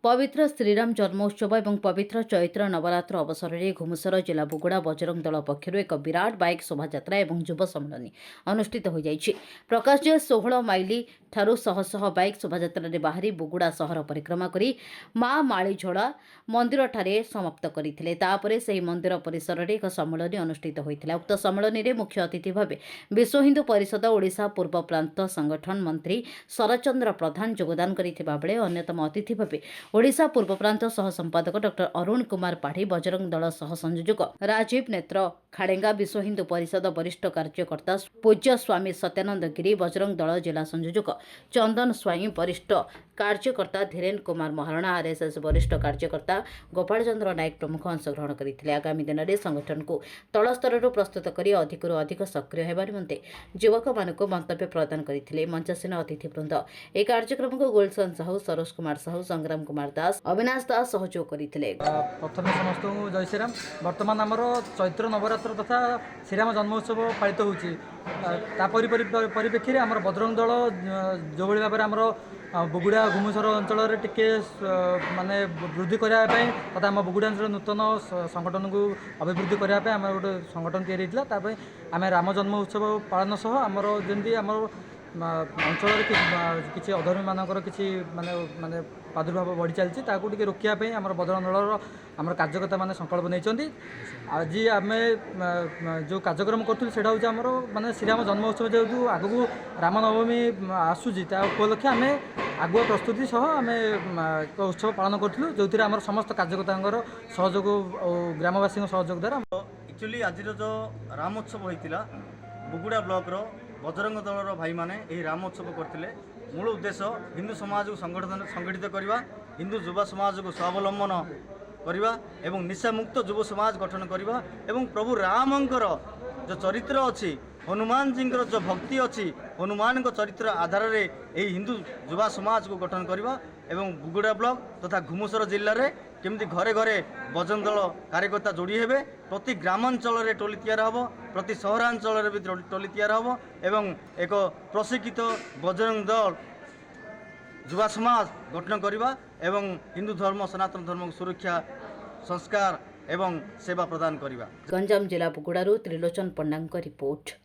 पवित्र श्रीराम जन्मोत्सव और पवित्र चैत्र नवरात्र अवसर में घुमुसर जिला बुगुड़ा बजरंग दल पक्षर एक विराट बाइक शोभायात्रा और युव सम्मेलन अनुष्ठित हो जाइछि। प्रकाश जे 16 माइली ठारू शह शह बाइक शोभायात्रा रे बाहरी बुगुड़ा सहर परिक्रमा करी माँ माळीझोड़ा मंदिर ठारे समाप्त करथिले। तापरे सेही मंदिर परिसर रे एक सम्मेलन अनुष्ठित होइथिला। उक्त सम्मेलन रे मुख्य अतिथि भाबे विश्व हिंदू परिषद ओडिशा पूर्व प्रांत संगठन मंत्री शरचंद्र प्रधान योगदान करिथिबा बेले अन्यतम अतिथि भाबे ओडिशा पूर्व प्रांत सह संपादक डॉक्टर अरुण कुमार पाढ़ी, बजरंग दल सह संयोजक राजीव नेत्र खाड़ेंगा, विश्व हिंदू परिषद वरिष्ठ कार्यकर्ता पूज्य स्वामी सत्यानंद गिरी, बजरंग दल जिला संयोजक चंदन स्वाई, वरिष्ठ कार्यकर्ता धीरेन कुमार महारणा, आरएसएस वरिष्ठ कार्यकर्ता गोपाल चंद्र नायक प्रमुख अंशग्रहण करथिले। आगामी दिन में संगठन को तल स्तर प्रस्तुत कर अधिकरू अधिक सक्रिय होगा निमंते युवक मानक मंतव्य प्रदान करथिले। मंचासीन अतिथि वृंद एक कार्यक्रम को गुलशन साहू, सरोज कुमार साहू, संग्राम कुमार दास, अविनाश दास सहयोग करथिले। प्रथम समस्त जय श्रीराम। वर्तमान आमर चैत्र नवरात्र तथा श्रीराम जन्मोत्सव पालित होउछि। परिप्रेक्षी आम बजरंग दल जो भाव में आमर बुगुड़ा घुमुसर अंचल टिके माने वृद्धि करने तथा आम बुगुड़ा अंचल नूतन संगठन को अभिवृद्धि करने आम गोटे संगठन या आम राम जन्म उत्सव पालन सह आमर जमी आम अंचल किसी अधर्मी मानकर किसी माने माने प्रादुर्भाव बढ़ी चलती टे रोकने आम बजरंग दल आम कार्यकर्ता मैंने संकल्प नहीं। आज आम जो कार्यक्रम करूँ से आमर माने श्रीराम जन्म उत्सव जेहतु आगू रामनवमी आसूसी उपलक्षे आम आगुआ प्रस्तुति सह आम एक उत्सव पालन करूँ जो आम समस्त कार्यकर्ता सहयोग और ग्रामवासी सहयोग द्वारा एक्चुअली आज जो राम उत्सव होता बुगुड़ा ब्लॉक बजरंग दलर भाई माने यही राम उत्सव करते मूल उद्देश्य हिंदू समाज को संगठित करवा, हिंदू युवा समाज को स्वावलंबन करवा एवं निशा मुक्त युव समाज गठन करवा एवं प्रभु रामंकर जो चरित्र अच्छी हनुमान जी जो भक्ति अच्छी हनुमान चरित्र आधार में यही हिंदू युवा समाज को गठन करवा एवं बुगुड़ा ब्लॉक तथा घुमुसर जिले में केमती घरे घरे बजरंग दल कार्यकर्ता जोड़ी हेबे, प्रति ग्रामांचल टोली तैयार हम, प्रति सहरांचल भी टोली तैयार हम एवं एक प्रशिक्षित बजरंग दल युवा समाज गठन करवा एवं हिंदू धर्म सनातन धर्म को सुरक्षा संस्कार एवं सेवा प्रदान करवा। गंजाम जिला बुगुड़ारू त्रिलोचन पंडा रिपोर्ट।